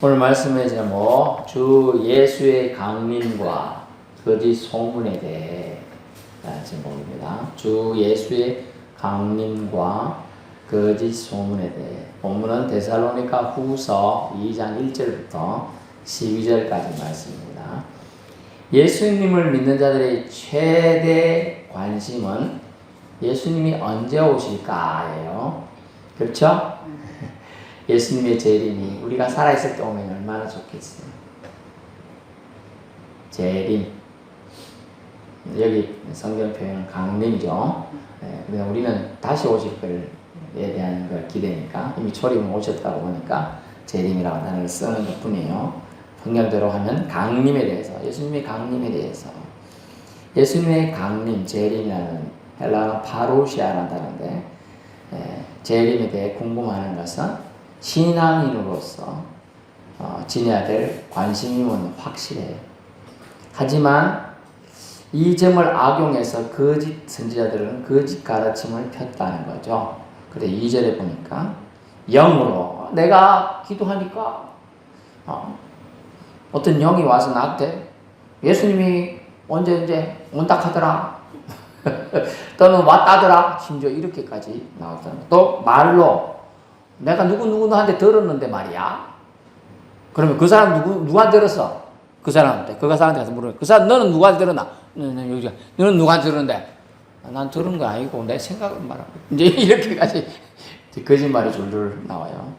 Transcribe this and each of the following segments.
오늘 말씀의 제목 주 예수의 강림과 거짓 소문에 대해 제목입니다. 주 예수의 강림과 거짓 소문에 대해 본문은 데살로니가 후서 2장 1절부터 12절까지 말씀입니다. 예수님을 믿는 자들의 최대 관심은 예수님이 언제 오실까예요. 그렇죠? 예수님의 재림이 우리가 살아있을 때 오면 얼마나 좋겠어요. 재림. 여기 성경 표현은 강림이죠. 그냥 우리는 다시 오실 것에 대한 걸 기대니까 이미 초림은 오셨다고 보니까 재림이라고 단어를 쓰는 것 뿐이에요. 성경대로 하면 강림에 대해서, 예수님의 강림에 대해서, 예수님의 강림, 재림이라는 헬라어 파루시아라는 단어인데, 재림에 대해 궁금해하는 것은 신앙인으로서 지녀야 될 관심임은 확실해요. 하지만 이 점을 악용해서 거짓 선지자들은 거짓 가르침을 폈다는 거죠. 그래 2절에 보니까 영으로 내가 기도하니까 어떤 영이 와서 나한테 예수님이 언제 온다 하더라 또는 왔다더라 심지어 이렇게까지 나왔잖아요. 또 말로 내가 누구한테 들었는데 말이야. 그러면 그 사람 누구한테 들었어? 그 사람한테 가서 물어요. 그 사람 너는 누구한테 들었나? 너는 누구한테 들었는데? 난 들은 거 아니고 내 생각을 말하고 이제 이렇게까지 거짓말이 줄줄 나와요.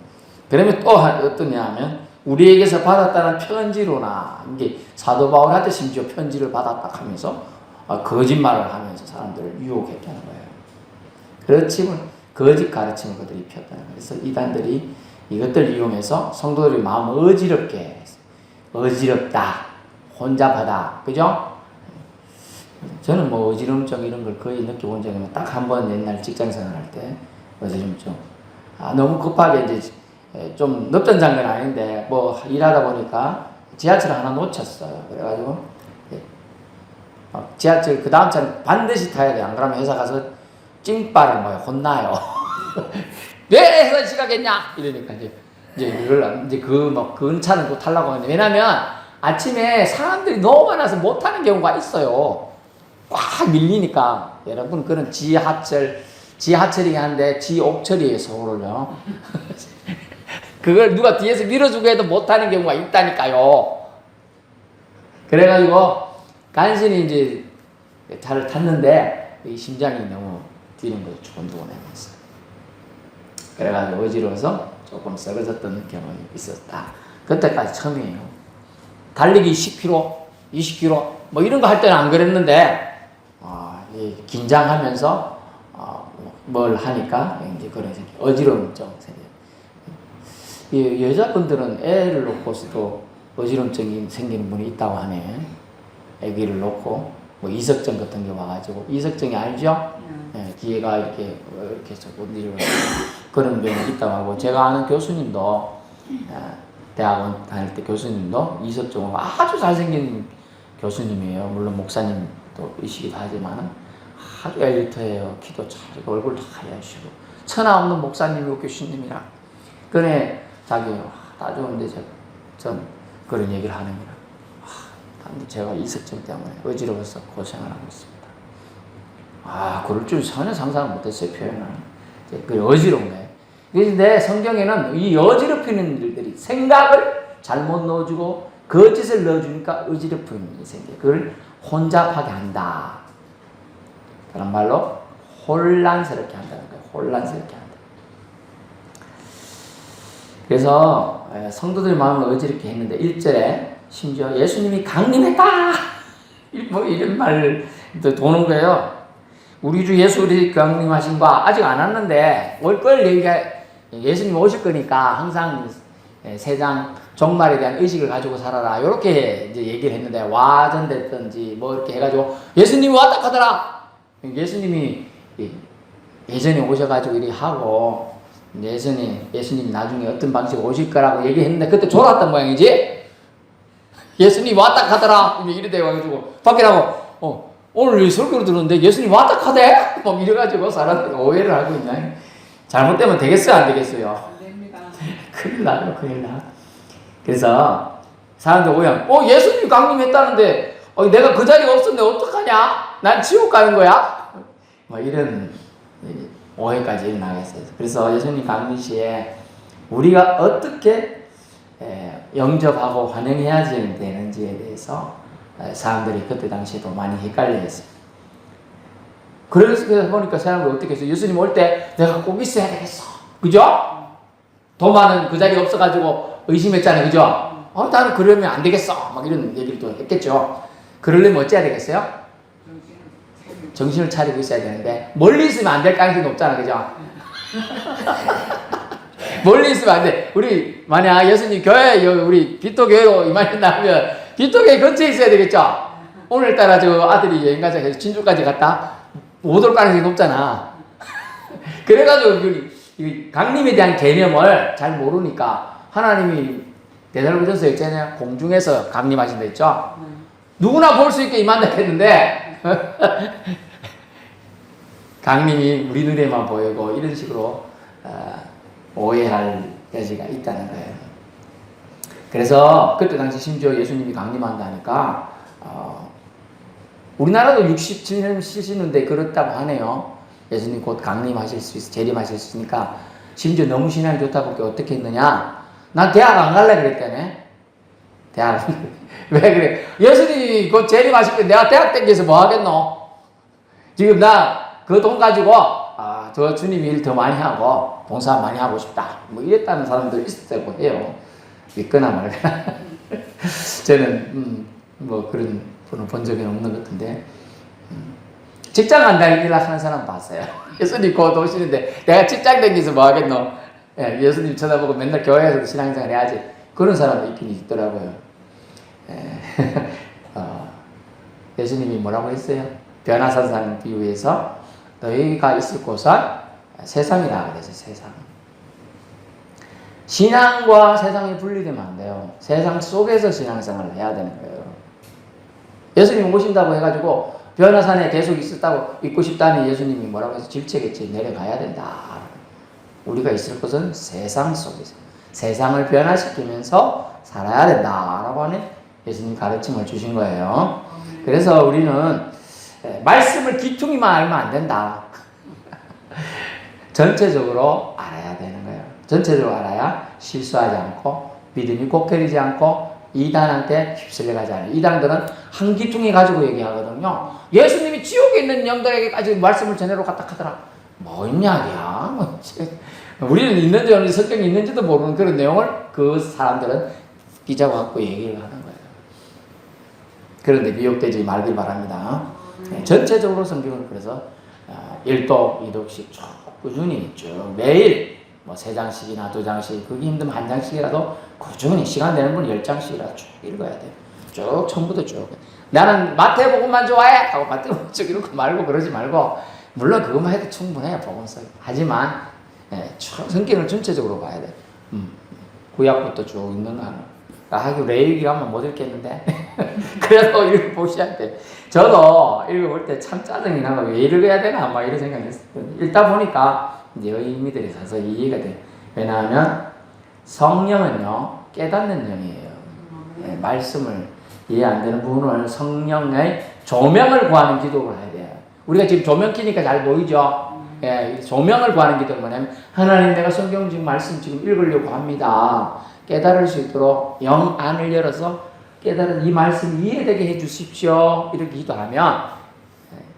그러면 또 어떠냐 하면 우리에게서 받았다는 편지로나 이게 사도 바울한테 심지어 편지를 받았다 하면서 거짓말을 하면서 사람들을 유혹했다는 거예요. 그렇지만 거짓 가르침을 그들이 폈다는 거예요. 그래서 이단들이 이것들을 이용해서 성도들의 마음을 어지럽다, 혼잡하다, 그죠? 저는 뭐 어지럼증 이런 걸 거의 느껴본 적이 없는데 딱 한 번 옛날 직장 생활할 때 어지럼증. 너무 급하게 이제 좀 넓던 장면 아닌데 뭐 일하다 보니까 지하철 하나 놓쳤어요. 그래가지고 지하철 그 다음 차는 반드시 타야 돼. 안 그러면 회사 가서 찡빠른 거예요. 혼나요. 왜 회사 시작했냐? 이러니까 이제 그걸 이제 그 차는 또 타려고 하는데 왜냐면 아침에 사람들이 너무 많아서 못 타는 경우가 있어요. 꽉 밀리니까 여러분 그런 지하철이긴 한데 지옥철이에요 서울을요. 그걸 누가 뒤에서 밀어주고 해도 못 타는 경우가 있다니까요. 그래가지고 간신히 이제 차를 탔는데 이 심장이 너무 뛰는 거죠. 두근두근하면서. 그래가지고 어지러워서 조금 썩어졌던 경험이 있었다. 그때까지 처음이에요. 달리기 10km, 20km 뭐 이런 거 할 때는 안 그랬는데 긴장하면서 뭘 하니까 이제 그런 어지러움증 생겨요. 여자분들은 애를 놓고서도 어지러움증이 생기는 분이 있다고 하네. 아기를 놓고 뭐 이석증 같은 게 와가지고 이석증이 알죠? 뒤에가 이렇게 해서 못 내려가고 그런 경우가 있다고 하고 제가 아는 교수님도 대학원 다닐 때 교수님도 이석증으로 아주 잘생긴 교수님이에요. 물론 목사님도 이시기도 하지만 아주 엘리트예요. 키도 차리고 얼굴도 하얗시고 천하 없는 목사님이고 교수님이라 그래 자기 다 좋은데 전 그런 얘기를 하는 거라. 제가 이석증 때문에 어지러워서 고생을 하고 있습니다. 그럴 줄 전혀 상상을 못했어요, 표현을. 그 어지러운 거예요. 그런데 성경에는 이 어지럽히는 일들이 생각을 잘못 넣어주고 거짓을 넣어주니까 어지럽히는 일이 생겨요. 그걸 혼잡하게 한다. 그런 말로 혼란스럽게 한다는 거예요. 혼란스럽게 한다. 그래서 성도들의 마음을 어지럽게 했는데 1절에 심지어 예수님이 강림했다! 뭐 이런 말을 도는 거예요. 우리 주 예수 그리스도의 강림하신과 아직 안 왔는데 올 걸 얘기가 예수님 오실 거니까 항상 세상 종말에 대한 의식을 가지고 살아라. 이렇게 이제 얘기를 했는데 와전됐든지 뭐 이렇게 해가지고 예수님이 왔다 하더라. 예수님이 예전에 오셔가지고 이렇게 하고 예수님이 나중에 어떤 방식으로 오실 거라고 얘기했는데 그때 졸았던 모양이지. 예수님 왔다 하더라. 이래 와가지고 밖에 나고 오늘 설교를 들었는데 예수님 왔다 하대? 뭐 이래가지고 사람들이 오해를 하고 있냐. 잘못되면 되겠어요? 안 되겠어요? 안 됩니다. 큰일 나요, 큰일 나. 그래서 사람들 오면 예수님이 강림했다는데 내가 그 자리에 없었는데 어떡하냐? 난 지옥 가는 거야? 뭐 이런 오해까지 일어나겠어요. 그래서 예수님 강림 시에 우리가 어떻게 영접하고 환영해야 되는지에 대해서 사람들이 그때 당시에도 많이 헷갈려 했어요. 그래서 보니까 사람들이 어떻게 했어요? 예수님 올 때 내가 꼭 있어야 되겠어. 그죠? 도마는 그 자리에 없어가지고 의심했잖아요. 그죠? 나는 그러면 안 되겠어. 막 이런 얘기를 또 했겠죠. 그러려면 어찌해야 되겠어요? 정신을 차리고 있어야 되는데 멀리 있으면 안 될 가능성이 높잖아. 그죠? 멀리 있으면 안 돼. 우리 만약 예수님 교회 우리 빛도교회로 임하신다면 빛도교회 근처에 있어야 되겠죠? 오늘따라 저 아들이 여행 가자 해서 진주까지 갔다 못 올 가능성이 높잖아. 그래가지고 강림에 대한 개념을 잘 모르니까 하나님이 데살로니가전서 있잖아요. 공중에서 강림하신다 했죠? 누구나 볼 수 있게 임한다 했는데 강림이 우리 눈에만 보이고 이런 식으로 오해할 여지가 있다는 거예요. 그래서 그때 당시 심지어 예수님이 강림한다니까 우리나라도 67년 70년대 그렇다고 하네요. 예수님 곧 강림하실 수 있어, 재림하실 수 있으니까 심지어 너무 신앙이 좋다 보니까 어떻게 했느냐? 난 대학 안 갈래 그랬다네. 대학 왜 그래? 예수님이 곧 재림하실 때 내가 대학 땡겨서 뭐 하겠노? 지금 나 그 돈 가지고 저 주님 일 더 많이 하고 봉사 많이 하고 싶다. 뭐 이랬다는 사람들 있었다고 해요. 믿거나 말거나. 저는 뭐 그런 분은 본 적이 없는 것 같은데 직장 안 다니라 하는 사람 봤어요. 예수님 곧 오시는데 내가 직장 다니면서 뭐 하겠노? 예수님 쳐다보고 맨날 교회에서도 신앙생활 해야지. 그런 사람도 있긴 있더라고요. 예수님이 뭐라고 했어요? 변화산상 비유에서 너희가 있을 곳은 세상이라 그래서 세상. 신앙과 세상이 분리되면 안 돼요. 세상 속에서 신앙생활을 해야 되는 거예요. 예수님 오신다고 해가지고 변화산에 계속 있고 싶다니 예수님이 뭐라고 해서 질책했지. 내려가야 된다. 우리가 있을 곳은 세상 속에서 세상을 변화시키면서 살아야 된다라고 하는 예수님 가르침을 주신 거예요. 그래서 우리는 말씀을 기퉁이만 알면 안 된다. 전체적으로 알아야 되는 거예요. 전체적으로 알아야 실수하지 않고 믿음이 곡해지지 않고 이단한테 휩쓸려가지 않아요. 이단들은 한 기퉁이 가지고 얘기하거든요. 예수님이 지옥에 있는 영들에게까지 말씀을 전해로 갖다 하더라. 뭔 이야기야? 우리는 있는지 없는지 성경이 있는지도 모르는 그런 내용을 그 사람들은 기자와 갖고 얘기를 하는 거예요. 그런데 미혹되지 말길 바랍니다. 전체적으로 성경을 그래서 1독, 2독씩 쭉 꾸준히 쭉 매일 뭐 3장씩이나 2장씩 그게 힘들면 1장씩이라도 꾸준히 시간 되는 분 10장씩이라도 쭉 읽어야 돼요. 쭉 처음부터 쭉. 나는 마태복음만 좋아해 하고 마태복음 쭉 이렇게 말고 그러지 말고 물론 그것만 해도 충분해요. 복음서. 하지만 성경을 전체적으로 봐야 돼. 구약부터 쭉 읽는 거 하나. 하긴 레위기 가면 못 읽겠는데 그래도 읽어보셔야 돼. 저도 읽어볼 때 참 짜증이 나고 왜 읽어야 되나 막 이런 생각이 했었거든요. 읽다 보니까 이제 의미들이 서서히 이해가 돼요. 왜냐하면 성령은요 깨닫는 영이에요. 말씀을 이해 안 되는 부분을 성령의 조명을 구하는 기도를 해야 돼요. 우리가 지금 조명 켜니까 잘 보이죠? 조명을 구하는 기도는 뭐냐면 하나님 내가 성경 지금 말씀 지금 읽으려고 합니다. 깨달을 수 있도록 영 안을 열어서 깨달은 이 말씀 이해되게 해 주십시오. 이렇게 기도하면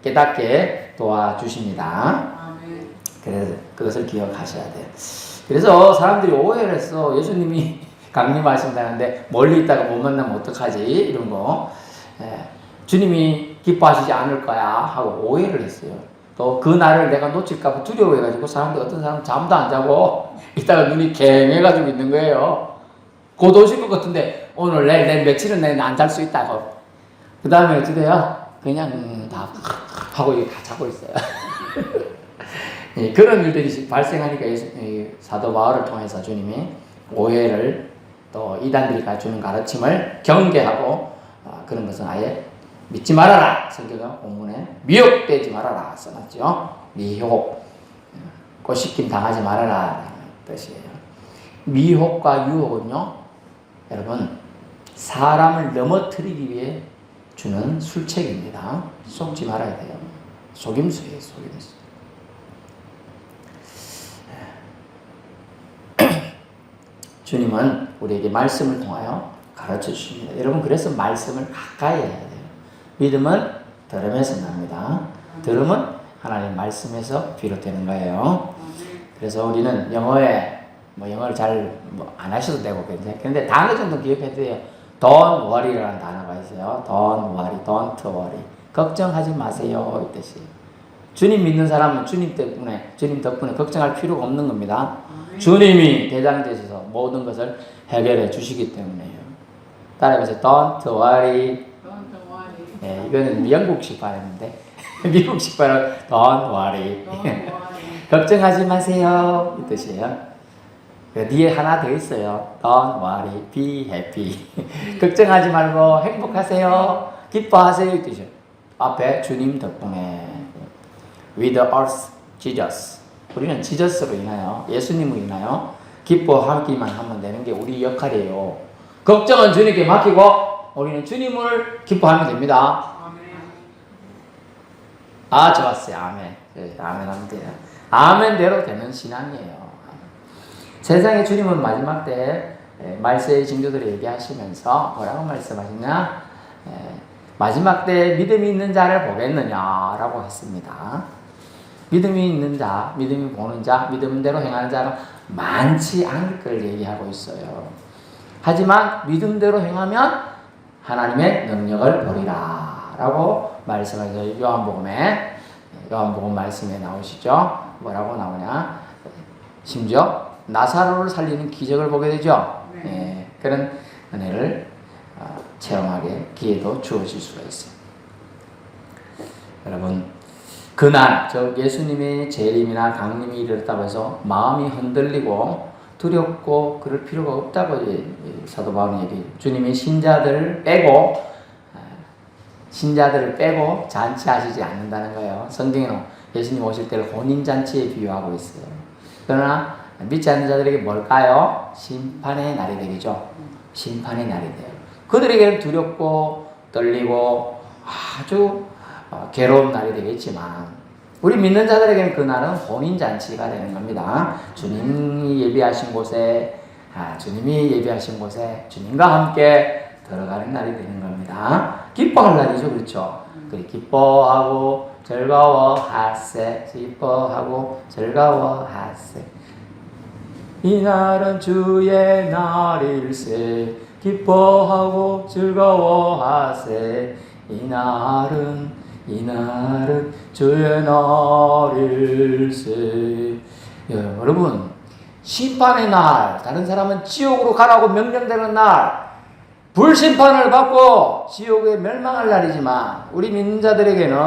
깨닫게 도와주십니다. 그래서 그것을 기억하셔야 돼요. 그래서 사람들이 오해를 했어. 예수님이 강림하신다는데 멀리 있다가 못 만나면 어떡하지? 이런 거. 주님이 기뻐하시지 않을 거야 하고 오해를 했어요. 또 그 날을 내가 놓칠까 봐 두려워해가지고 어떤 사람 잠도 안 자고 이따가 눈이 갱해가지고 있는 거예요. 곧 오실 것 같은데 오늘 내일 며칠은 내가 안 잘 수 있다고. 그 다음에 어떻게 돼요? 그냥 다 하고 다 자고 있어요. 그런 일들이 발생하니까 사도 바울을 통해서 주님이 오해를 또 이단들이 주는 가르침을 경계하고 그런 것은 아예 믿지 말아라. 성경은 본문에 미혹되지 말아라 써놨죠. 미혹, 꼬시김 당하지 말아라 뜻이에요. 미혹과 유혹은요 여러분, 사람을 넘어뜨리기 위해 주는 술책입니다. 속지 말아야 돼요. 속임수예요, 속임수. 주님은 우리에게 말씀을 통하여 가르쳐 주십니다. 여러분, 그래서 말씀을 가까이 해야 돼요. 믿음은 들음에서 납니다. 들음은 하나님 말씀에서 비롯되는 거예요. 그래서 우리는 영어를 잘 안 하셔도 되고 괜찮은데 단어 정도 기억해도 돼요. Don't worry라는 단어가 있어요. Don't worry, don't worry. 걱정하지 마세요, 이 뜻이에요. 주님 믿는 사람은 주님 덕분에 걱정할 필요가 없는 겁니다. 주님이 대장 되셔서 모든 것을 해결해 주시기 때문에요. 따라해보세요. Don't worry. 네, 이거는 영국식 발음인데 미국식 발음 Don't worry. 걱정하지 마세요, 이 뜻이에요. 뒤에 하나 더 있어요. Don't worry, be happy. 걱정하지 말고 행복하세요, 기뻐하세요, 이 뜻이에요. 앞에 주님 덕분에 with us, Jesus. 우리는 지저스로 인하여, 예수님으로 인하여 기뻐하기만 하면 되는 게 우리 역할이에요. 걱정은 주님께 맡기고 우리는 주님을 기뻐하면 됩니다. 아, 좋았어요. 아멘. 네, 아멘 하면 돼요. 아멘대로 되는 신앙이에요. 세상에 주님은 마지막 때 말세의 징조들을 얘기하시면서 뭐라고 말씀하시냐? 마지막 때 믿음이 있는 자를 보겠느냐라고 했습니다. 믿음이 있는 자, 믿음이 보는 자, 믿음대로 행하는 자는 많지 않을 걸 얘기하고 있어요. 하지만 믿음대로 행하면 하나님의 능력을 보리라 라고 말씀하죠. 요한복음 말씀에 나오시죠. 뭐라고 나오냐? 심지어 나사로를 살리는 기적을 보게 되죠. 네. 그런 은혜를 체험하게 기회도 주어질 수가 있어요. 여러분, 그날 예수님의 재림이나 강림이 이르렀다고 해서 마음이 흔들리고 두렵고 그럴 필요가 없다고 사도 바울은 얘기해요. 주님이 신자들을 빼고 잔치하시지 않는다는 거예요. 성경에는 예수님 오실 때를 혼인잔치에 비유하고 있어요. 그러나 믿지 않는 자들에게 뭘까요? 심판의 날이 되겠죠. 심판의 날이 돼요. 그들에게는 두렵고 떨리고 아주 괴로운 날이 되겠지만 우리 믿는 자들에게는 그 날은 혼인잔치가 되는 겁니다. 주님이 예비하신 곳에 주님과 함께 들어가는 날이 되는 겁니다. 기뻐할 날이죠. 그렇죠? 그래, 기뻐하고 즐거워하세. 이 날은 주의 날일세. 기뻐하고 즐거워하세. 이 날은 주의 날일세. 여러분, 심판의 날, 다른 사람은 지옥으로 가라고 명령되는 날, 불심판을 받고 지옥에 멸망할 날이지만 우리 믿는 자들에게는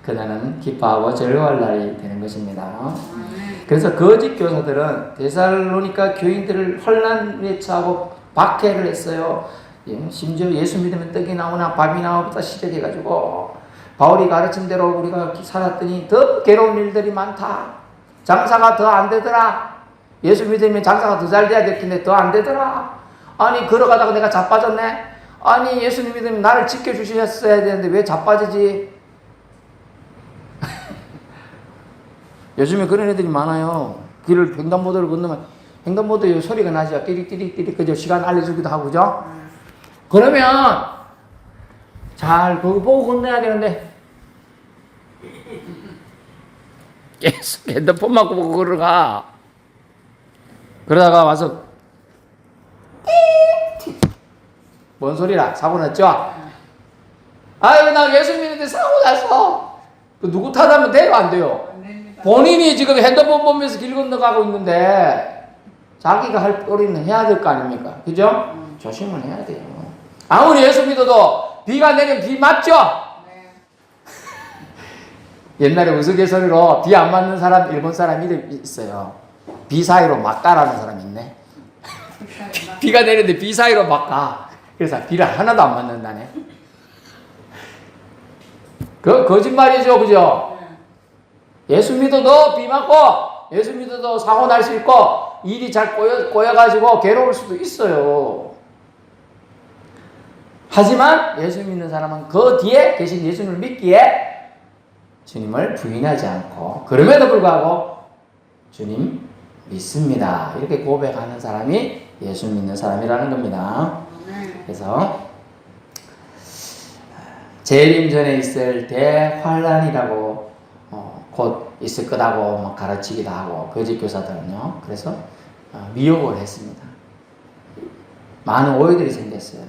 그날은 기뻐하고 즐거워할 날이 되는 것입니다. 그래서 거짓 교사들은 데살로니가 교인들을 혼란에 처하고 박해를 했어요. 심지어 예수 믿으면 떡이 나오나 밥이 나오부터 시작해가지고 바울이 가르친 대로 우리가 살았더니 더 괴로운 일들이 많다. 장사가 더 안 되더라. 예수 믿으면 장사가 더 잘 돼야 될 텐데 더 안 되더라. 아니 걸어가다가 내가 자빠졌네. 아니 예수님 믿으면 나를 지켜주셨어야 되는데 왜 자빠지지? 요즘에 그런 애들이 많아요. 길을 횡단보도를 건너면 횡단보도에 소리가 나죠. 띠릭띠릭띠릭 그죠. 시간 알려주기도 하고 그죠. 그러면 잘 그거 보고 건너야 되는데 계속 핸드폰만 보고 걸어가. 그러다가 와서 뭔 소리라? 사고 났죠? 아유 나 예수 믿는데 사고 났어. 누구 탓하면 돼요? 안 돼요? 본인이 지금 핸드폰 보면서 길 건너가고 있는데 자기가 할 거리는 해야 될 거 아닙니까? 그죠? 조심을 해야 돼요. 아무리 예수 믿어도 비가 내리면 비 맞죠? 네. 옛날에 우스갯소리로 비 안 맞는 사람 일본 사람 이름이 있어요. 비 사이로 막 가라는 사람이 있네. 비가 내리는데 비 사이로 막 가. 그래서 비를 하나도 안 맞는다네. 그 거짓말이죠, 그죠? 예수 믿어도 비 맞고, 예수 믿어도 사고 날 수 있고, 일이 잘 꼬여가지고 괴로울 수도 있어요. 하지만 예수 믿는 사람은 그 뒤에 계신 예수님을 믿기에 주님을 부인하지 않고 그럼에도 불구하고 주님 믿습니다. 이렇게 고백하는 사람이 예수 믿는 사람이라는 겁니다. 그래서 재림 전에 있을 대환란이라고 곧 있을 거라고 막 가르치기도 하고 거짓 교사들은요. 그래서 미혹을 했습니다. 많은 오해들이 생겼어요.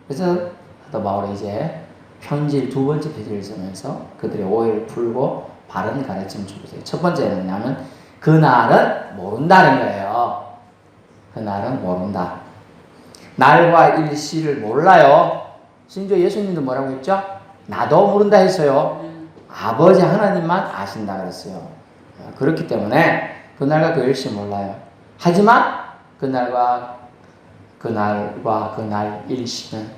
그래서 사도 바울이 이제 편지를 두 번째 편지를 쓰면서 그들의 오해를 풀고 바른 가르침을 주고 있어요. 첫 번째는 뭐냐면 그날은 모른다는 거예요. 그날은 모른다. 날과 일시를 몰라요. 심지어 예수님도 뭐라고 했죠? 나도 모른다 했어요. 아버지 하나님만 아신다 그랬어요. 그렇기 때문에 그날과 그 일시 몰라요. 하지만 그날 일시는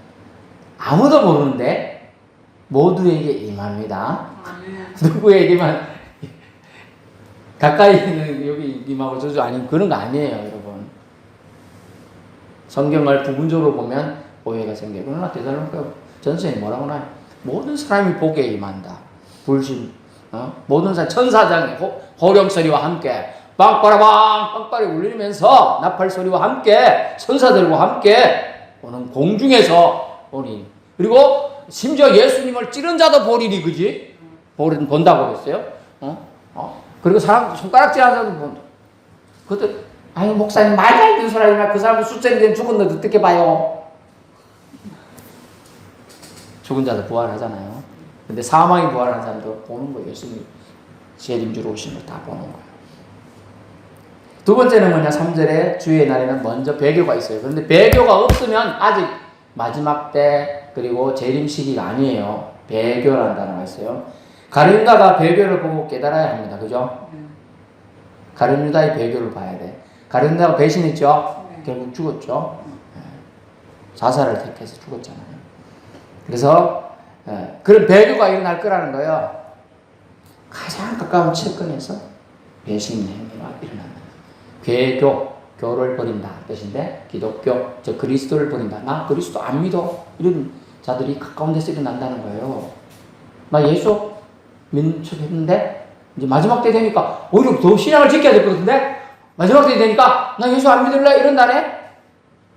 아무도 모르는데 모두에게 임합니다. 누구에게만 가까이 있는 여기 임하고 저저 아닌 그런 거 아니에요, 여러분. 성경을 부분적으로 보면 오해가 생겨요. 그러나 데살로니가 전서에 뭐라고 나요? 모든 사람이 복에 임한다. 불신, 모든 사람 천사장의 호령소리와 함께 빵빠라빵 울리면서 나팔 소리와 함께 천사들과 함께 오는 공중에서 오니 그리고 심지어 예수님을 찌른 자도 보리니 그지? 본다고 그랬어요. 그리고 사람 손가락질하는 사람도 본다. 그것도 아니 목사님 말 잘 듣는 사람이나 그 사람도 숫자리 되면 죽었는데 어떻게 봐요? 죽은 자도 부활하잖아요. 근데 사망이 부활하는 사람도 보는 거예요. 예수님 재림주로 오신 걸 다 보는 거예요. 두 번째는 뭐냐? 3절에 주의 날에는 먼저 배교가 있어요. 그런데 배교가 없으면 아직 마지막 때 그리고 재림 시기가 아니에요. 배교라는 단어가 있어요. 가룟유다가 배교를 보고 깨달아야 합니다. 그죠? 가룟유다의 배교를 봐야 돼. 가룟유다가 배신했죠? 결국 죽었죠? 자살을 택해서 죽었잖아요. 그래서 그런 배교가 일어날 거라는 거예요. 가장 가까운 측근에서 배신 행위가 일어난다. 배교, 교를 버린다 뜻인데 기독교, 저 그리스도를 버린다. 나 그리스도 안 믿어. 이런 자들이 가까운 데서 일어난다는 거예요. 나 예수 믿는 척 했는데 이제 마지막 때 되니까 오히려 더 신앙을 지켜야 될 것 같은데 마지막 때 되니까 나 예수 안 믿을래 이런다네.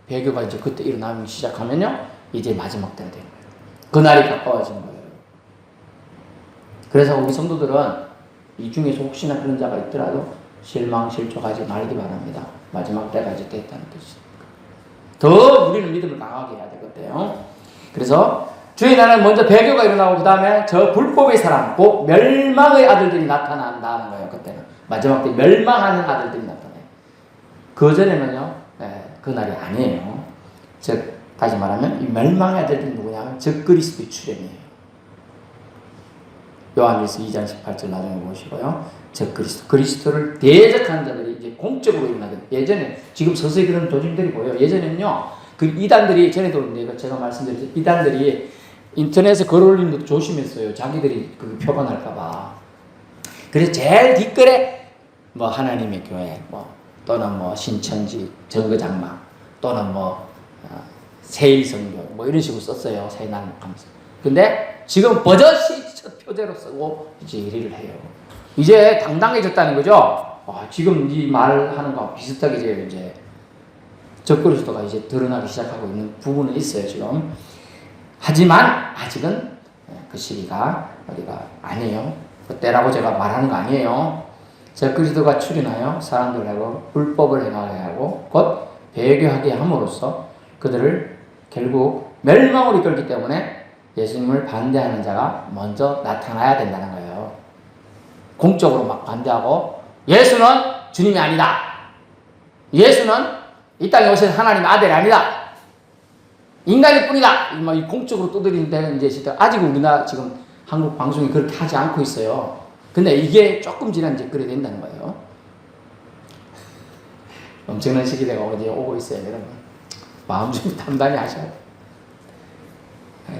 배교가 이제 그때 일어나기 시작하면요 이제 마지막 때가 되는 거예요. 그날이 가까워진 거예요. 그래서 우리 성도들은 이 중에서 혹시나 그런 자가 있더라도 실망, 실족하지 말기 바랍니다. 마지막 때가 이제 됐다는 뜻입니다. 더 우리는 믿음을 강하게 해야 되거든요. 그래서 주의 날은 먼저 배교가 일어나고 그 다음에 저 불법의 사람, 곧 멸망의 아들들이 나타난다는 거예요. 그때는 마지막 때 멸망하는 아들들이 나타나요. 그 전에는요, 그날이 아니에요. 즉 다시 말하면 이 멸망의 아들들이 누구냐면 즉 그리스도의 출현이에요. 요한일서 2장 18절 나중에 보시고요. 즉 그리스도를 대적하는 자들이 이제 공적으로 일어나거든요. 예전에 지금 서서히 그런 도중들이 보여요. 예전에는요, 그 이단들이 전에도 제가 말씀드렸죠. 이단들이 인터넷에 글 올리는 것도 조심했어요. 자기들이 그 표방할까봐. 그래서 제일 뒷글에 뭐 하나님의 교회, 또는 신천지 정거장막, 또는 세일성교 이런 식으로 썼어요. 새날 하면서. 근데 지금 버젓이 첫 표제로 쓰고 이제 일을 해요. 이제 당당해졌다는 거죠. 지금 이 말하는 거와 비슷하게 이제 적그리스도가 이제 드러나기 시작하고 있는 부분은 있어요 지금. 하지만 아직은 그 시기가 어디가 아니에요. 그때라고 제가 말하는 거 아니에요. 적그리스도가 출현하여 사람들하고 불법을 행하게 하고 곧 배교하게 함으로써 그들을 결국 멸망으로 이끌기 때문에 예수님을 반대하는 자가 먼저 나타나야 된다는 거예요. 공적으로 막 반대하고 예수는 주님이 아니다. 예수는 이 땅에 오신 하나님의 아들이 아니다. 인간일 뿐이다. 이 공적으로 떠들이는 이제 시대. 아직 우리나라 지금 한국 방송이 그렇게 하지 않고 있어요. 근데 이게 조금 지난 이제 그래 된다는 거예요. 엄청난 시기가 어디에 오고 있어요, 여러분. 마음 준비 단단히 하셔야 돼요.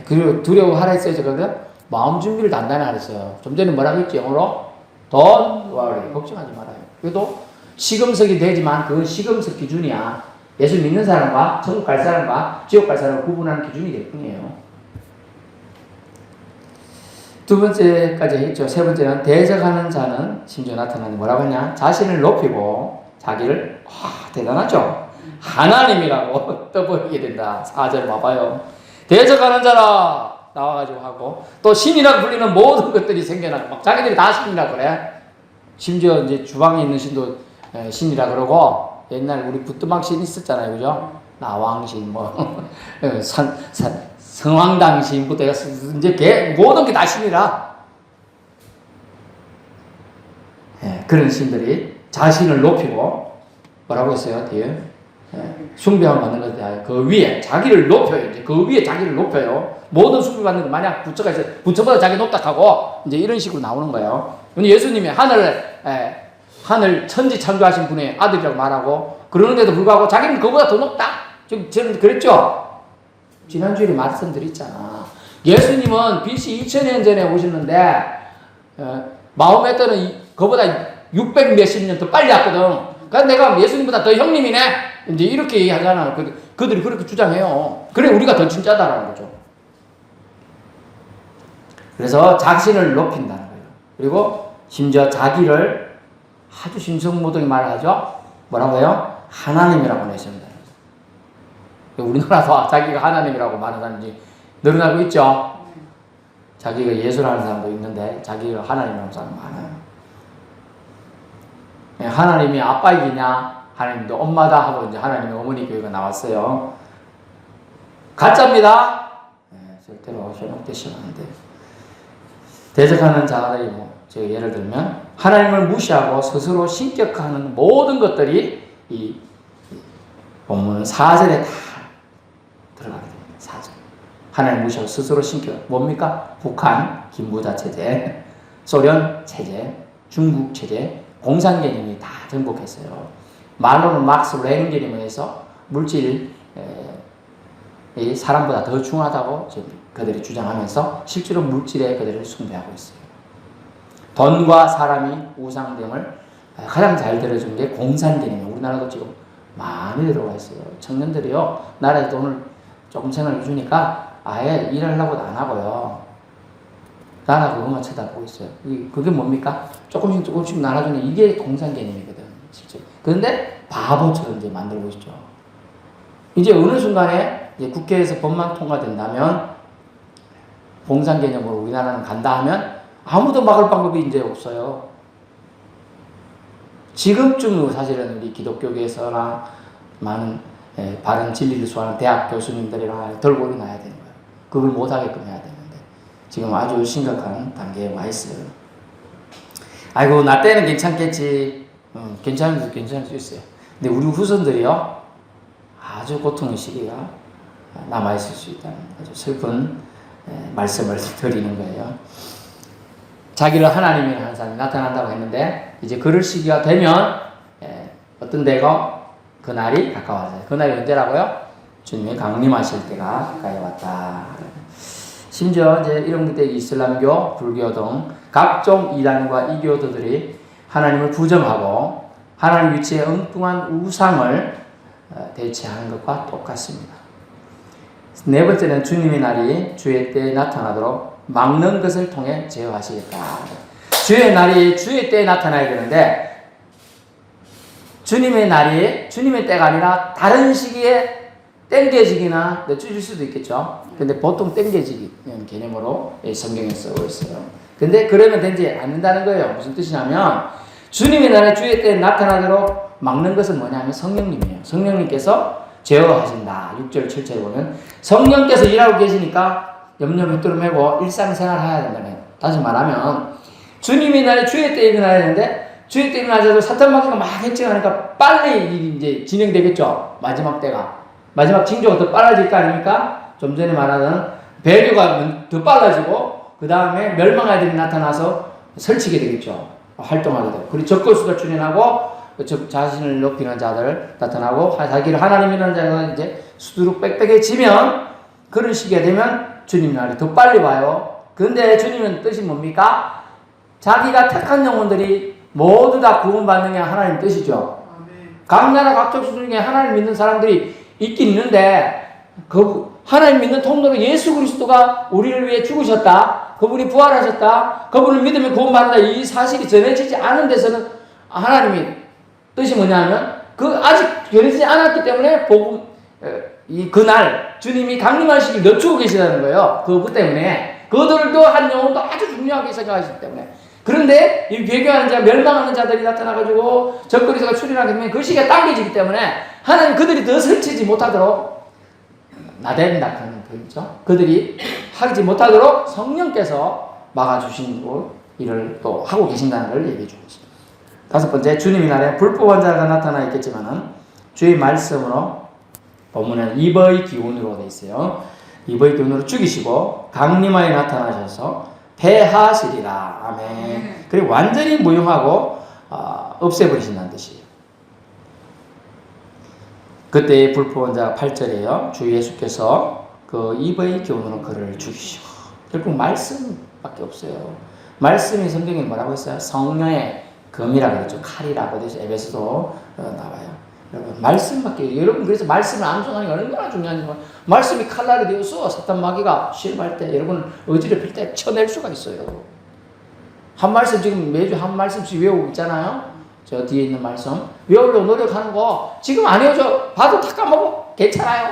그리고 두려워하라 했어요, 제가. 마음 준비를 단단히 하랬어요. 좀 전에 뭐라고 했지, 영어로? Don't worry. 걱정하지 말아요. 그래도 시금석이 되지만 그건 시금석 기준이야. 예수 믿는 사람과 천국 갈 사람과 지옥 갈 사람을 구분하는 기준이 될 뿐이에요. 두 번째까지 했죠. 세 번째는 대적하는 자는 심지어 나타나는 뭐라고 했냐? 자신을 높이고 자기를 대단하죠. 하나님이라고 떠보이게 된다. 4절 봐봐요. 대적하는 자라 나와가지고 하고 또 신이라고 불리는 모든 것들이 생겨나고 막 자기들이 다 신이라고 그래. 심지어 이제 주방에 있는 신도 신이라 그러고 옛날 우리 부뚜막 신 있었잖아요, 그죠? 나왕신 뭐 성황당신부터 이제 모든 게 다 신이라. 그런 신들이 자신을 높이고 뭐라고 했어요, 뒤에? 숭배받는 것들 그 위에 자기를 높여요. 이제 그 위에 자기를 높여요. 모든 숭배받는 거 만약 부처가 있어요. 부처보다 자기 높다 하고 이제 이런 식으로 나오는 거예요. 예수님이 하늘 천지 창조하신 분의 아들이라고 말하고 그러는데도 불구하고 자기는 그보다 더 높다. 지금 저는 그랬죠. 지난주에 말씀드렸잖아. 예수님은 BC 2000년 전에 오셨는데 마호메트는 그보다 600 몇십 년 더 빨리 왔거든. 그러니까 내가 예수님보다 더 형님이네. 이제 이렇게 얘기하잖아. 그들이 그렇게 주장해요. 그래 우리가 더 진짜다라는 거죠. 그래서 자신을 높인다는 거예요. 그리고 심지어 자기를 아주 심성모독이 말하죠. 뭐라고 해요? 하나님이라고 내십니다. 우리나라도 자기가 하나님이라고 말하는 사람이 늘어나고 있죠. 자기가 예수라는 사람도 있는데 자기가 하나님이라는 사람 많아요. 하나님이 아빠이기냐? 하나님도 엄마다 하고 이제 하나님의 어머니 교회가 나왔어요. 가짜입니다. 절대로 현혹되시면 안 돼요. 대적하는 자들이 제가 예를 들면 하나님을 무시하고 스스로 신격화하는 모든 것들이 이 본문 4절에 다 들어가게 됩니다. 4절. 하나님 무시하고 스스로 신격. 뭡니까? 북한 김부자 체제, 소련 체제, 중국 체제, 공산 개념이 다 정복했어요. 말로는 막스 레닌 개념에서 물질이 사람보다 더 중요하다고 그들이 주장하면서 실제로 물질에 그들을 숭배하고 있어요. 돈과 사람이 우상 등을 가장 잘 들어준 게 공산 개념이에요. 우리나라도 지금 많이 들어가 있어요. 청년들이요. 나라에 돈을 조금 생활해 주니까 아예 일하려고도 안 하고요. 나라 그것만 쳐다보고 있어요. 그게 뭡니까? 조금씩 나눠주는 이게 공산 개념이거든, 실제. 그런데 바보처럼 이제 만들고 있죠. 이제 어느 순간에 이제 국회에서 법만 통과된다면 공산 개념으로 우리나라는 간다 하면 아무도 막을 방법이 이제 없어요. 지금쯤 사실은 우리 기독교계에서나 많은 바른 진리를 수호하는 대학 교수님들이랑 들고 일어나야 되는 거예요. 그걸 못하게끔 해야 되는데 지금 아주 심각한 단계에 와 있어요. 아이고 나 때는 괜찮겠지. 괜찮을 수 있어요. 근데 우리 후손들이요 아주 고통의 시기가 남아있을 수 있다는 아주 슬픈 말씀을 드리는 거예요. 자기를 하나님이라는 하는 사람이 나타난다고 했는데 이제 그럴 시기가 되면 어떤 데가 그날이 가까워져요. 그날이 언제라고요? 주님이 강림하실 때가 가까이 왔다. 심지어 이제 이런 그때 이슬람교, 불교 등 각종 이단과 이교도들이 하나님을 부정하고 하나님 위치에 엉뚱한 우상을 대체하는 것과 똑같습니다. 네 번째는 주님의 날이 주의 때에 나타나도록 막는 것을 통해 제어하시겠다. 주의 날이 주의 때에 나타나야 되는데 주님의 날이 주님의 때가 아니라 다른 시기에 땡겨지기나 늦춰질 수도 있겠죠. 근데 보통 땡겨지기 개념으로 성경에 쓰고 있어요. 근데 그러면 되지 않는다는 거예요. 무슨 뜻이냐면 주님의 날에 주의 때에 나타나도록 막는 것은 뭐냐면 성령님이에요. 성령님께서 제어하신다. 6절 7절에 보면 성령께서 일하고 계시니까 염려 밑으로 메고 일상생활 해야 된다는. 다시 말하면 주님의 날에 주의 때에 일어나야 되는데 주의 때에 일어나서도 사탄 마귀가 막 행정하니까 빨리 이제 진행되겠죠. 마지막 때가. 마지막 징조가 더 빨라질 거 아닙니까? 좀 전에 말하던 배교가 더 빨라지고 그 다음에 멸망 아이들이 나타나서 설치게 되겠죠. 활동하게 되고 그리고 적그리스도가 출현하고 자신을 높이는 자들 나타나고 자기를 하나님이라는 자가 이제 수두룩 빽빽해지면 그런 시기가 되면 주님 날이 더 빨리 와요. 그런데 주님은 뜻이 뭡니까? 자기가 택한 영혼들이 모두 다 구원받는 게 하나님 뜻이죠. 각 나라 각 족속 중에 하나님 믿는 사람들이 있긴 있는데 그 하나님 믿는 통로로 예수 그리스도가 우리를 위해 죽으셨다. 그분이 부활하셨다. 그분을 믿으면 구원받는다. 이 사실이 전해지지 않은 데서는 하나님이 뜻이 뭐냐면 그 아직 전해지지 않았기 때문에 복음 그날 주님이 강림할 시기를 늦추고 계시다는 거예요. 그것 때문에 그들도 한 영혼도 아주 중요하게 생각하시기 때문에. 그런데 이 배교하는 자, 멸망하는 자들이 나타나가지고 적그리스도가 출현하게 되면 그 시기가 당겨지기 때문에 하나님 그들이 더 설치지 못하도록 나댄다는 거죠. 그들이 하지 못하도록 성령께서 막아주신 일을 또 하고 계신다는 걸 얘기해 주고 있습니다. 다섯 번째, 주님의 날에 불법한 자가 나타나 있겠지만은 주의 말씀으로 본문에는 입의 기운으로 되어 있어요. 입의 기운으로 죽이시고 강림하에 나타나셔서 패하시리라. 아멘. 그리고 완전히 무용하고 없애버리신다는 뜻이에요. 그때 불법한 자가 8절이에요. 주 예수께서 그 입의 기운으로 그를 죽이시고. 결국 말씀밖에 없어요. 말씀이 성경에 뭐라고 했어요? 성령의 검이라고 그랬죠. 칼이라고 해서 에베소도 나와요. 여러분 말씀밖에, 여러분 그래서 말씀을 암송하는 게 얼마나 중요한지, 말씀이 칼날이 되어서 사탄 마귀가 시험할 때 여러분을 어지럽힐 때 쳐낼 수가 있어요. 한 말씀 지금 매주 한 말씀씩 외우고 있잖아요. 저 뒤에 있는 말씀 외우려고 노력하는 거 지금 안 외워져 봐도 다 까먹어. 괜찮아요.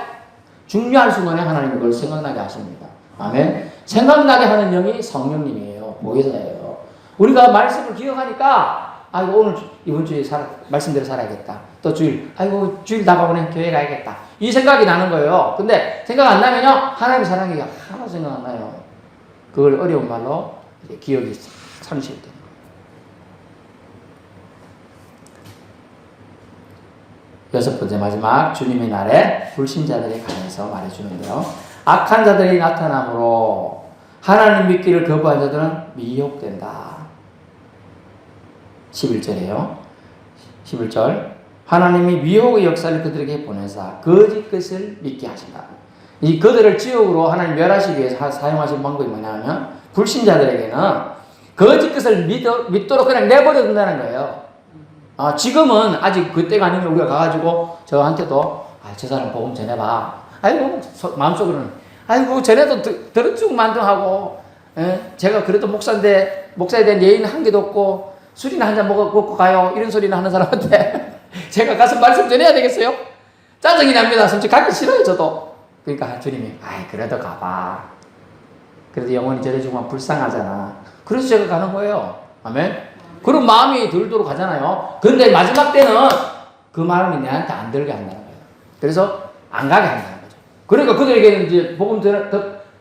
중요한 순간에 하나님이 그걸 생각나게 하십니다. 아멘. 생각나게 하는 영이 성령님이에요. 보혜사예요. 우리가 말씀을 기억하니까 아이고 오늘 이번 주에 말씀대로 살아야겠다. 또 주일, 아이고 주일 다가오네, 교회 가야겠다. 이 생각이 나는 거예요. 근데 생각 안 나면요 하나님의 사랑이 하나도 생각 안 나요. 그걸 어려운 말로 이제 기억이 상실되는 거예요. 여섯 번째 마지막, 주님의 날에 불신자들에 관해서 말해주는데요. 악한 자들이 나타남으로 하나님 믿기를 거부한 자들은 미혹된다. 11절이에요. 11절. 하나님이 미혹의 역사를 그들에게 보내사 거짓 것을 믿게 하신다. 이 그들을 지옥으로 하나님 멸하시기 위해서 사용하신 방법이 뭐냐면 불신자들에게는 거짓 것을 믿도록 그냥 내버려 둔다는 거예요. 지금은 아직 그때가 아니면 우리가 가가지고 저한테도 저 사람 복음 전해봐. 아이고 마음속으로는 아이고 전에도 들었쭉 만등하고 제가 그래도 목사인데 목사에 대한 예의는 한 개도 없고 술이나 한잔 먹고 가요. 이런 소리나 하는 사람한테 제가 가서 말씀 전해야 되겠어요? 짜증이 납니다. 솔직히 가기 싫어요, 저도. 그러니까 주님이, 그래도 가봐. 그래도 영혼이 저래주면 불쌍하잖아. 그래서 제가 가는 거예요. 아멘? 그런 마음이 들도록 가잖아요. 근데 마지막 때는 그 마음이 내한테 안 들게 한다는 거예요. 그래서 안 가게 한다는 거죠. 그러니까 그들에게는 이제 복음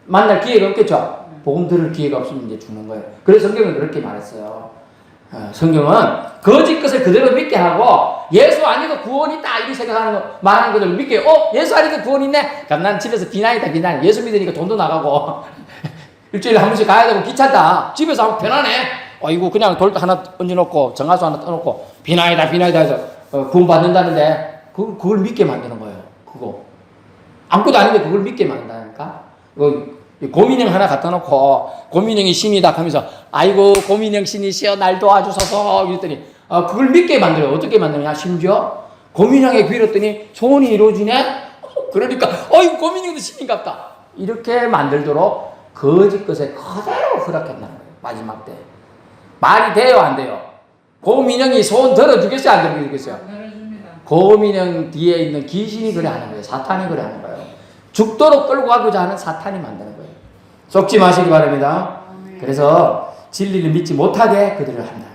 만날 기회가 없겠죠? 복음 들을 기회가 없으면 이제 죽는 거예요. 그래서 성경은 그렇게 말했어요. 성경은 거짓 것을 그대로 믿게 하고 예수 아니고 구원이 있다 이렇게 생각하는 거 많은 것을 믿게 예수 아니고 구원이 있네. 그럼 난 집에서 비나이다 비나이. 예수 믿으니까 돈도 나가고 일주일에 한 번씩 가야 되고 귀찮다. 집에서 하면 편하네. 이거 그냥 돌 하나 얹어놓고 정화수 하나 떠놓고 비나이다 해서 구원 받는다는데 그걸 믿게 만드는 거예요. 그거 아무것도 아닌데 그걸 믿게 만든다니까. 고민형 하나 갖다 놓고 고민형이 신이다 하면서 아이고 고민형 신이시여 날 도와주소서 이랬더니 그걸 믿게 만들어요. 어떻게 만드냐. 심지어 고민형에 빌었더니 소원이 이루어지네. 그러니까 고민형도 신인갑다 이렇게 만들도록 거짓 것에 그대로 허락했다는 거예요. 마지막 때 말이 돼요 안 돼요? 고민형이 소원 들어주겠어요 안 들어주겠어요? 고민형 뒤에 있는 귀신이 그래 하는 거예요. 사탄이 그래 하는 거예요. 죽도록 끌고 가고자 하는 사탄이 만드는 거예요. 속지 마시기 바랍니다. 그래서 진리를 믿지 못하게 그들을 한다.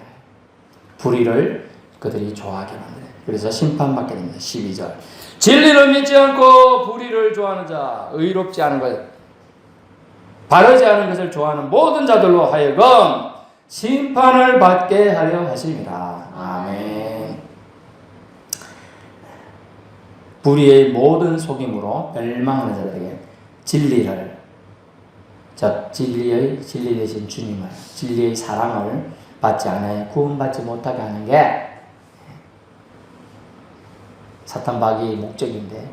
불의를 그들이 좋아하게 만드는. 그래서 심판받게 됩니다. 12절. 진리를 믿지 않고 불의를 좋아하는 자, 의롭지 않은 것, 바르지 않은 것을 좋아하는 모든 자들로 하여금 심판을 받게 하려 하십니다. 아멘. 불의의 모든 속임으로 멸망하는 자들에게 진리를, 진리 대신 주님을, 진리의 사랑을 받지 않아야 구원받지 못하게 하는 게 사탄 마귀의 목적인데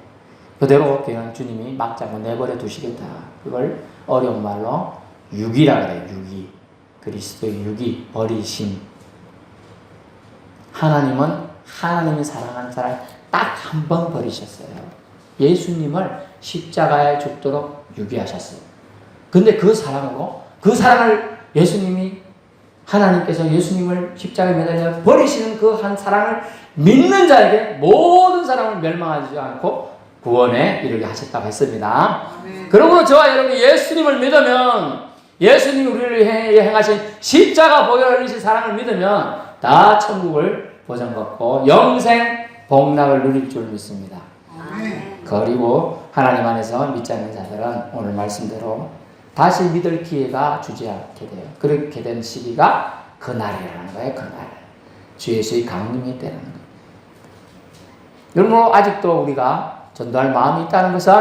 그대로 그냥 주님이 막자고 내버려 두시겠다. 그걸 어려운 말로 유기라 그래요. 유기. 그리스도의 유기, 버리심. 하나님은 하나님이 사랑하는 사람 딱 한 번 버리셨어요. 예수님을 십자가에 죽도록 유기하셨어요. 근데 그 사랑으로, 그 사랑을 예수님이, 하나님께서 예수님을 십자가에 매달려 버리시는 그 한 사랑을 믿는 자에게 모든 사람을 멸망하지 않고 구원에 이르게 하셨다고 했습니다. 그러므로 저와 여러분이 예수님을 믿으면, 예수님이 우리를 행하신 십자가 보혈 흘리신 사랑을 믿으면 다 천국을 보장받고 영생 복락을 누릴 줄 믿습니다. 그리고 하나님 안에서 믿지 않는 자들은 오늘 말씀대로 다시 믿을 기회가 주지 않게 돼요. 그렇게 된 시기가 그날이라는 거예요. 그날. 주 예수의 강림이 때라는 거예요. 여러분, 아직도 우리가 전도할 마음이 있다는 것은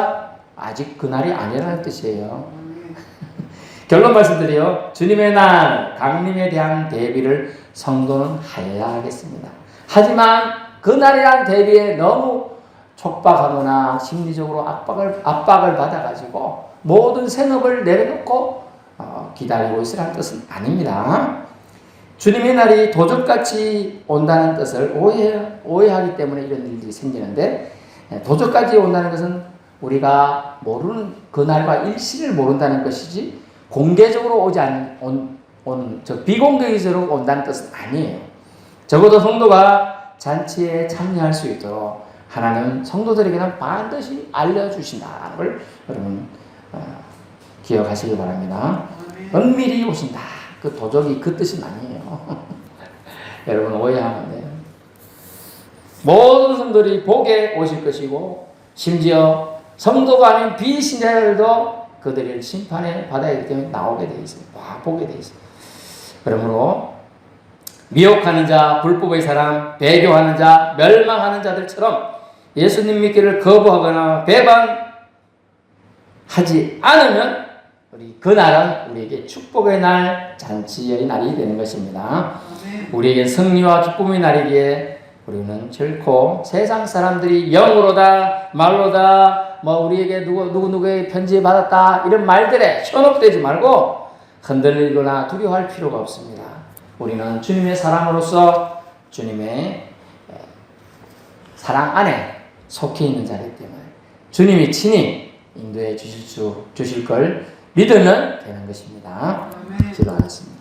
아직 그날이 아니라는 뜻이에요. 결론 말씀드려요. 주님의 날, 강림에 대한 대비를 성도는 하여야 하겠습니다. 하지만 그날이란 대비에 너무 촉박하거나 심리적으로 압박을 받아가지고 모든 생업을 내려놓고 기다리고 있으라는 뜻은 아닙니다. 주님의 날이 도적같이 온다는 뜻을 오해하기 때문에 이런 일들이 생기는데, 도적같이 온다는 것은 우리가 모르는 그날과 일시를 모른다는 것이지 공개적으로 오지 않는 비공개적으로 온다는 뜻은 아니에요. 적어도 성도가 잔치에 참여할 수 있도록 하나님 성도들에게는 반드시 알려주신다는 걸 여러분 기억하시기 바랍니다. 은밀히 오신다. 그 도적이 그 뜻은 아니에요. 여러분 오해하면 돼요. 모든 성도들이 복에 오실 것이고, 심지어 성도가 아닌 비신자들도 그들의 심판에 받아야 되기 때문에 나오게 돼 있어요. 보게 돼 있어요. 그러므로 미혹하는 자, 불법의 사람, 배교하는 자, 멸망하는 자들처럼 예수님 믿기를 거부하거나 배반하지 않으면 그날은 우리에게 축복의 날, 잔치의 날이 되는 것입니다. 우리에게 승리와 기쁨의 날이기에 우리는 결코 세상 사람들이 영으로다, 말로다, 우리에게 누구의 편지 받았다 이런 말들에 현혹되지 말고 흔들리거나 두려워할 필요가 없습니다. 우리는 주님의 사랑으로서 주님의 사랑 안에 속해 있는 자이기 때문에 주님이 친히 인도해 주실 걸 믿으면 되는 것입니다. 기도하겠습니다.